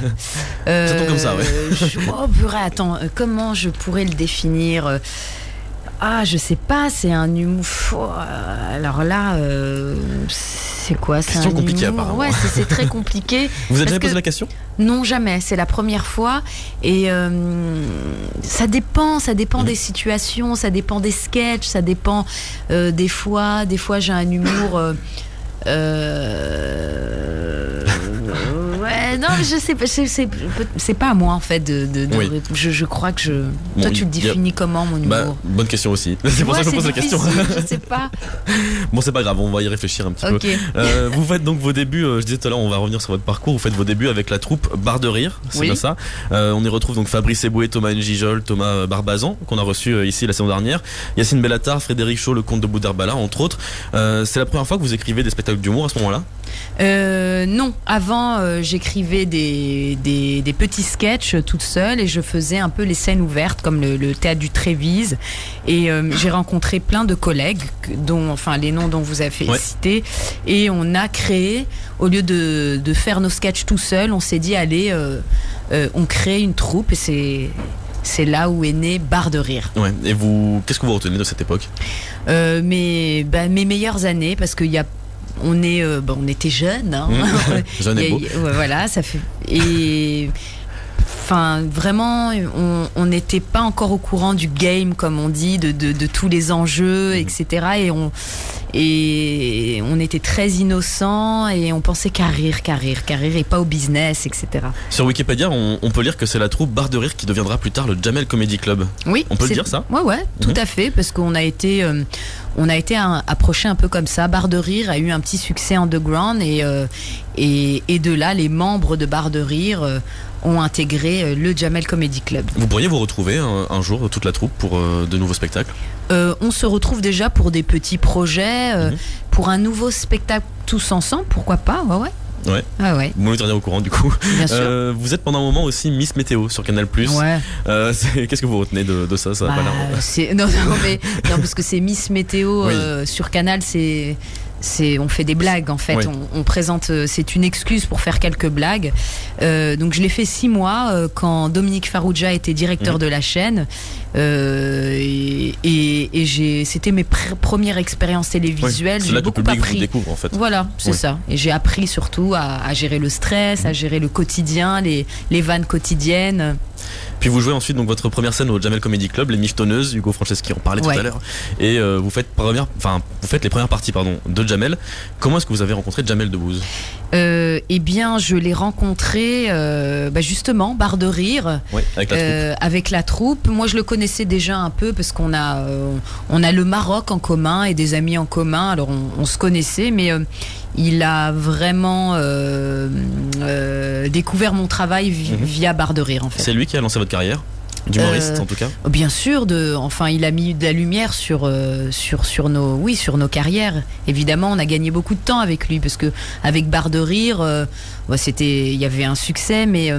S2: Ça tombe comme ça, ouais.
S4: Oh purée, attends, comment je pourrais le définir? Ah, je sais pas, c'est un humour. Alors là, c'est quoi? C'est
S2: question compliquée apparemment.
S4: Ouais, c'est très compliqué.
S2: Vous avez déjà posé la question?
S4: Non, jamais. C'est la première fois. Et ça dépend des situations, ça dépend des sketchs, ça dépend des fois. Des fois, j'ai un humour. Ouais, non, je sais pas, c'est pas à moi en fait oui. Je crois que toi tu le définis comment mon humour?
S2: Bonne question aussi. C'est pour ça que je pose la question.
S4: Je sais pas.
S2: Bon, c'est pas grave, on va y réfléchir un petit peu. Vous faites donc vos débuts, je disais tout à l'heure, on va revenir sur votre parcours. Vous faites vos débuts avec la troupe Barre de Rire, c'est bien ça. On y retrouve donc Fabrice Eboué, Thomas Njijol, Thomas Barbazan, qu'on a reçu ici la saison dernière, Yacine Bellatar, Frédéric Chaud, le comte de Boudherbala, entre autres. C'est la première fois que vous écrivez des spectacles d'humour à ce moment-là?
S4: Non, avant j'écrivais des petits sketchs toute seule et je faisais un peu les scènes ouvertes comme le théâtre du Trévise et j'ai rencontré plein de collègues dont les noms dont vous avez cité et on a créé, au lieu de faire nos sketchs tout seul, on s'est dit allez on crée une troupe et c'est là où est né Barre de Rire.
S2: Ouais. Et vous, qu'est-ce que vous retenez de cette époque?
S4: Mes meilleures années, parce qu'il y a on était jeunes, hein.
S2: Jeune et beau.
S4: Voilà, ça fait et enfin vraiment on n'était pas encore au courant du game, comme on dit, de tous les enjeux, etc. Et on était très innocents et on pensait qu'à rire et pas au business, etc.
S2: Sur Wikipédia, on peut lire que c'est la troupe Barre de Rire qui deviendra plus tard le Jamel Comedy Club.
S4: Oui,
S2: on peut le dire ça?
S4: Ouais, tout à fait, parce qu'on a été approché un peu comme ça. Barre de Rire a eu un petit succès underground et de là, les membres de Barre de Rire ont intégré le Jamel Comedy Club.
S2: Vous pourriez vous retrouver un jour, toute la troupe, pour de nouveaux spectacles?
S4: On se retrouve déjà pour des petits projets, pour un nouveau spectacle tous ensemble, pourquoi pas, ouais.
S2: Ouais. Vous me tenez au courant du coup.
S4: Bien sûr.
S2: Vous êtes pendant un moment aussi Miss Météo sur Canal+.
S4: Ouais.
S2: Qu'est-ce que vous retenez de ça? Ça a pas l'air...
S4: Non, parce que c'est Miss Météo sur Canal, on fait des blagues en fait. On présente, c'est une excuse pour faire quelques blagues. Donc je l'ai fait 6 mois quand Dominique Farrugia était directeur de la chaîne. C'était mes premières expériences télévisuelles.
S2: C'est là que le public vous découvre en fait.
S4: Voilà, c'est ça. Et j'ai appris surtout à gérer le stress, à gérer le quotidien, les vannes quotidiennes.
S2: Puis vous jouez ensuite donc votre première scène au Jamel Comedy Club, Les Miftonneuses, Hugo Franceschi en parlait tout à l'heure. Et vous faites les premières parties de Jamel. Comment est-ce que vous avez rencontré Jamel Debbouze?
S4: Eh bien, je l'ai rencontré justement, Barre de Rire, avec la troupe. Moi, je le connaissais déjà un peu parce qu'on a le Maroc en commun et des amis en commun. Alors, on se connaissait, mais il a vraiment découvert mon travail via Barre de Rire, en fait.
S2: C'est lui qui a lancé votre carrière d'humoriste, en tout cas?
S4: Bien sûr, il a mis de la lumière sur nos carrières. Évidemment, on a gagné beaucoup de temps avec lui, parce que avec Barre de Rire, il y avait un succès, mais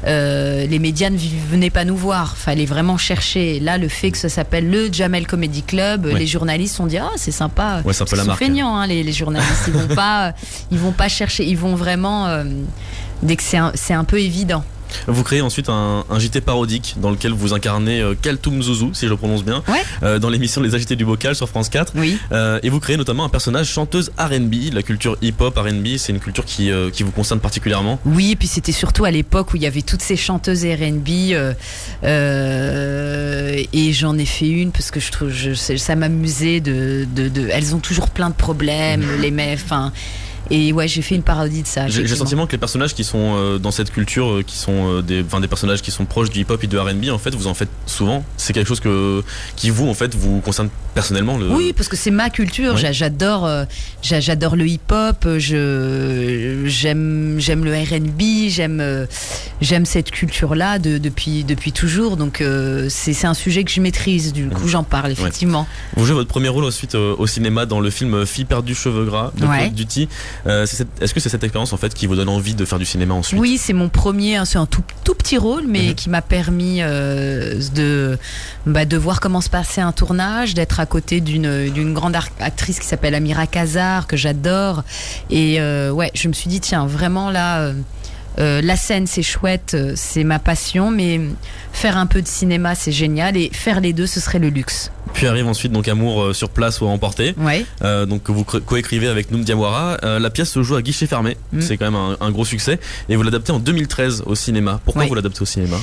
S4: les médias ne venaient pas nous voir. Fallait vraiment chercher. Là, le fait que ça s'appelle le Jamel Comedy Club, les journalistes ont dit c'est sympa.
S2: C'est un peu la marque.
S4: Ils sont feignants, les journalistes. Ils vont pas chercher. Ils vont vraiment dès que c'est un peu évident.
S2: Vous créez ensuite un JT parodique dans lequel vous incarnez Kaltoum Zouzou, si je le prononce bien, dans l'émission Les Agités du Bocal sur France 4.
S4: Oui.
S2: Et vous créez notamment un personnage chanteuse R&B. La culture hip-hop, R&B, c'est une culture qui vous concerne particulièrement.
S4: Oui, et puis c'était surtout à l'époque où il y avait toutes ces chanteuses R&B et j'en ai fait une parce que je trouve ça m'amusait elles ont toujours plein de problèmes, les meufs. Et j'ai fait une parodie de ça.
S2: J'ai le sentiment que les personnages qui sont dans cette culture, qui sont des personnages qui sont proches du hip-hop et de R&B, en fait, vous en faites souvent. C'est quelque chose qui vous concerne personnellement.
S4: Oui, parce que c'est ma culture. J'adore le hip-hop. J'aime le R&B. J'aime cette culture-là depuis toujours. Donc c'est un sujet que je maîtrise. Du coup, j'en parle effectivement.
S2: Vous jouez votre premier rôle ensuite au cinéma dans le film Fille perdue cheveux gras de Claude Duty. Est-ce que c'est cette expérience en fait qui vous donne envie de faire du cinéma ensuite?
S4: Oui, c'est mon premier, c'est un tout petit rôle, mais qui m'a permis de voir comment se passait un tournage, d'être à côté d'une grande actrice qui s'appelle Amira Kazar, que j'adore. Et je me suis dit, tiens, vraiment là, la scène c'est chouette, c'est ma passion, mais faire un peu de cinéma c'est génial, et faire les deux ce serait le luxe.
S2: Puis arrive ensuite donc Amour sur place ou à emporter, donc que vous coécrivez avec Noum Diawara. La pièce se joue à guichet fermé, c'est quand même un gros succès, et vous l'adaptez en 2013 au cinéma. Pourquoi vous l'adaptez au cinéma?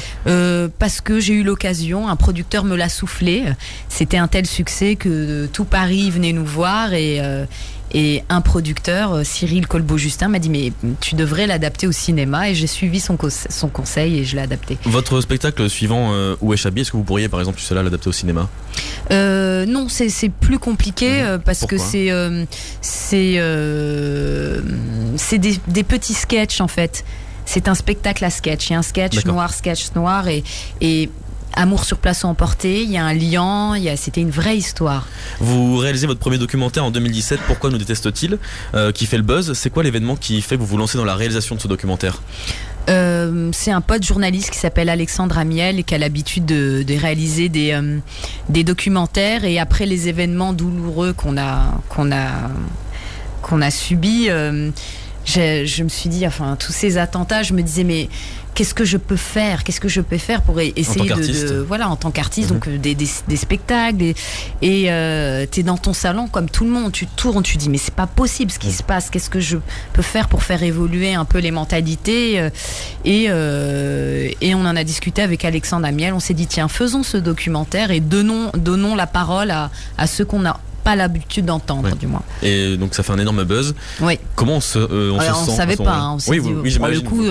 S4: Parce que j'ai eu l'occasion, un producteur me l'a soufflé, c'était un tel succès que tout Paris venait nous voir, et un producteur, Cyril Colbeau-Justin, m'a dit mais tu devrais l'adapter au cinéma, et j'ai suivi son conseil et je l'ai adapté.
S2: Votre spectacle suivant, Où est Chabi, est-ce que vous pourriez par exemple l'adapter au cinéma?
S4: Non, c'est plus compliqué parce
S2: Pourquoi?
S4: que c'est des petits sketchs en fait. C'est un spectacle à sketch. Il y a un sketch noir et Amour sur place ou emporté, il y a un liant, c'était une vraie histoire.
S2: Vous réalisez votre premier documentaire en 2017, Pourquoi nous déteste-t-il, qui fait le buzz. C'est quoi l'événement qui fait que vous vous lancez dans la réalisation de ce documentaire?
S4: C'est un pote journaliste qui s'appelle Alexandre Amiel et qui a l'habitude de réaliser des documentaires, et après les événements douloureux qu'on a subis, je me suis dit, tous ces attentats, je me disais mais qu'est-ce que je peux faire pour essayer en tant qu'artiste, donc des spectacles, et t'es dans ton salon comme tout le monde, tu tournes, tu dis mais c'est pas possible ce qui se passe, qu'est-ce que je peux faire pour faire évoluer un peu les mentalités, et on en a discuté avec Alexandre Amiel, on s'est dit tiens, faisons ce documentaire et donnons la parole à ceux qu'on n'a pas l'habitude d'entendre, du moins.
S2: Et donc ça fait un énorme buzz.
S4: Oui.
S2: Comment on se sent?
S4: On savait pas, on s'est dit, pour le coup,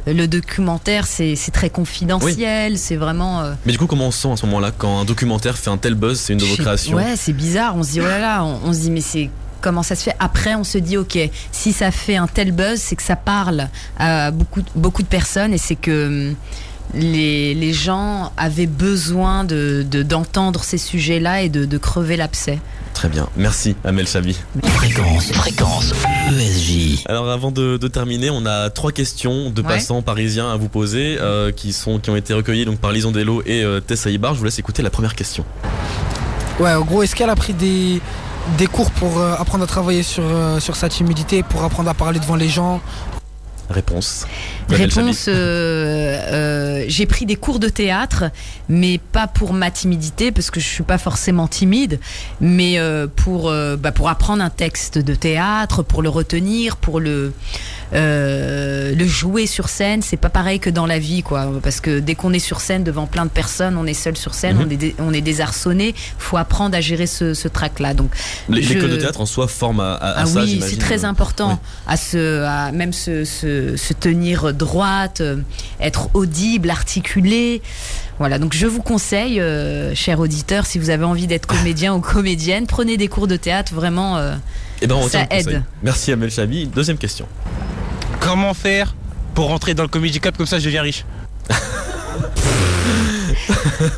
S4: le documentaire c'est très confidentiel, c'est vraiment...
S2: Mais du coup, comment on se sent à ce moment-là quand un documentaire fait un tel buzz, c'est une de vos créations?
S4: Ouais, c'est bizarre, on se dit oh là là, on se dit mais c'est... Comment ça se fait? Après, on se dit, ok, si ça fait un tel buzz, c'est que ça parle à beaucoup de personnes, et c'est que les gens avaient besoin d'entendre ces sujets-là et de crever l'abcès.
S2: Très bien, merci Amel Chabi.
S1: Fréquence ESJ.
S2: Alors avant de terminer, on a 3 questions de passants parisiens à vous poser, qui ont été recueillies donc par Lison Dello et Tessa Ibar. Je vous laisse écouter la première question.
S6: Ouais, en gros, est-ce qu'elle a pris des cours pour apprendre à travailler sur sa timidité, pour apprendre à parler devant les gens?
S2: Réponse,
S4: j'ai pris des cours de théâtre, mais pas pour ma timidité, parce que je suis pas forcément timide, mais pour apprendre un texte de théâtre, pour le retenir, pour le jouer sur scène. C'est pas pareil que dans la vie, quoi, parce que dès qu'on est sur scène devant plein de personnes, on est seul sur scène, on est désarçonné. Faut apprendre à gérer ce trac-là. Donc
S2: l'école de théâtre en soi forme à ça.
S4: Oui, c'est très important, à même se tenir droite, être audible, articulé. Voilà, donc je vous conseille, chers auditeurs, si vous avez envie d'être comédien ou comédienne, prenez des cours de théâtre, vraiment, ça aide.
S2: Merci Amel Chabi. Deuxième question.
S8: Comment faire pour rentrer dans le Comedy Club, comme ça je deviens riche?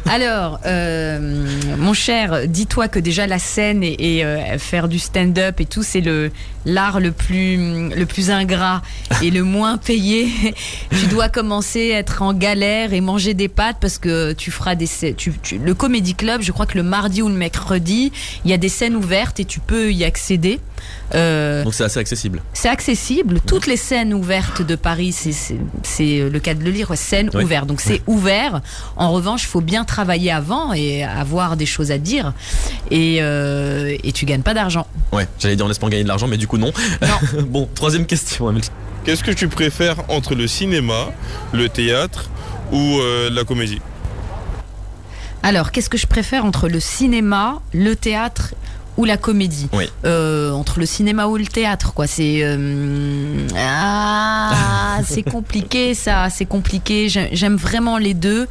S4: Alors, mon cher, dis-toi que déjà la scène et faire du stand-up et tout, c'est l'art le plus ingrat et le moins payé. Tu dois commencer à être en galère et manger des pâtes, parce que tu feras le Comedy Club, je crois que le mardi ou le mercredi, il y a des scènes ouvertes et tu peux y accéder.
S2: Donc c'est assez accessible.
S4: C'est accessible. Toutes les scènes ouvertes de Paris, c'est le cas de le lire, scène ouverte. Donc c'est ouvert. En revanche, il faut bien travailler avant et avoir des choses à dire. Et tu gagnes pas d'argent.
S2: Ouais, j'allais dire on espère gagner de l'argent, mais du coup non. Bon, troisième question.
S5: Qu'est-ce que tu préfères entre le cinéma, le théâtre ou la comédie?
S4: Alors, qu'est-ce que je préfère entre le cinéma, le théâtre ou la comédie? Entre le cinéma ou le théâtre, quoi. C'est c'est compliqué, ça. C'est compliqué. J'aime vraiment les deux.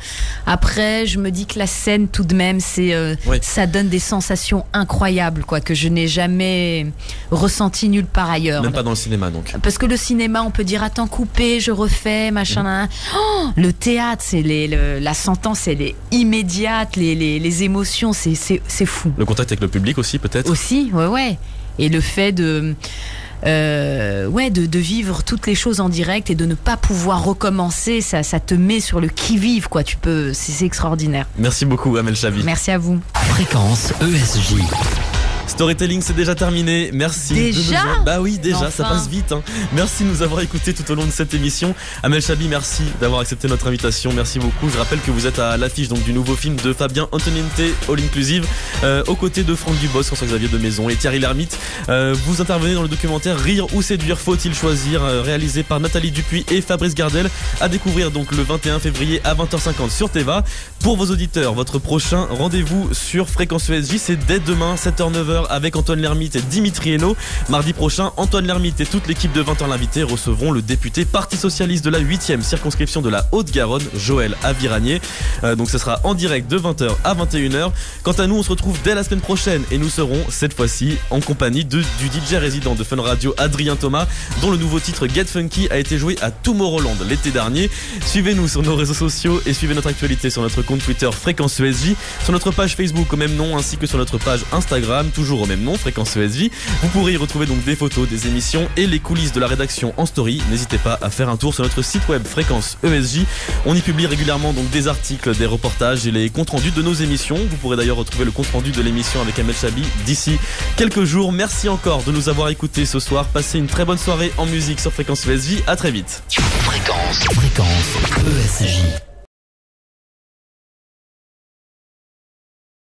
S4: Après, je me dis que la scène, tout de même, ça donne des sensations incroyables, quoi, que je n'ai jamais ressenti nulle part ailleurs.
S2: Même pas dans le cinéma, donc.
S4: Parce que le cinéma, on peut dire attends, coupé, je refais, machin. Oh, le théâtre, c'est la sentence, elle est immédiate. Les émotions, c'est fou.
S2: Le contact avec le public aussi, peut-être.
S4: Aussi, ouais. Et le fait de vivre toutes les choses en direct et de ne pas pouvoir recommencer, ça te met sur le qui-vive, quoi. C'est extraordinaire.
S2: Merci beaucoup, Amel Chabi.
S4: Merci à vous.
S1: Fréquence ESJ.
S2: Storytelling, c'est déjà terminé. Merci.
S4: Déjà ?
S2: Bah oui, déjà,
S4: enfin.
S2: Ça passe vite. Merci de nous avoir écoutés tout au long de cette émission. Amel Chabi, merci d'avoir accepté notre invitation. Merci beaucoup. Je rappelle que vous êtes à l'affiche donc du nouveau film de Fabien Antoniente, All Inclusive, aux côtés de Franck Dubos, François-Xavier de Maison et Thierry Lhermitte. Vous intervenez dans le documentaire Rire ou séduire, faut-il choisir, réalisé par Nathalie Dupuis et Fabrice Gardel, à découvrir donc le 21 février à 20h50 sur Teva. Pour vos auditeurs, votre prochain rendez-vous sur Fréquence ESJ, c'est dès demain 7h-9h avec Antoine Lhermitte et Dimitri Hainaut. Mardi prochain, Antoine Lhermitte et toute l'équipe de 20h l'invité recevront le député Parti Socialiste de la 8e circonscription de la Haute-Garonne, Joël Aviragné. Donc ce sera en direct de 20h à 21h. Quant à nous, on se retrouve dès la semaine prochaine et nous serons cette fois-ci en compagnie du DJ résident de Fun Radio, Adrien Thomas, dont le nouveau titre Get Funky a été joué à Tomorrowland l'été dernier. Suivez-nous sur nos réseaux sociaux et suivez notre actualité sur notre compte Twitter Fréquence ESJ, sur notre page Facebook au même nom, ainsi que sur notre page Instagram, toujours toujours au même nom, Fréquence ESJ. Vous pourrez y retrouver donc des photos, des émissions et les coulisses de la rédaction en story. N'hésitez pas à faire un tour sur notre site web Fréquence ESJ. On y publie régulièrement donc des articles, des reportages et les comptes rendus de nos émissions. Vous pourrez d'ailleurs retrouver le compte rendu de l'émission avec Amel Chabi d'ici quelques jours. Merci encore de nous avoir écoutés ce soir. Passez une très bonne soirée en musique sur Fréquence ESJ. À très vite.
S1: Fréquence ESJ.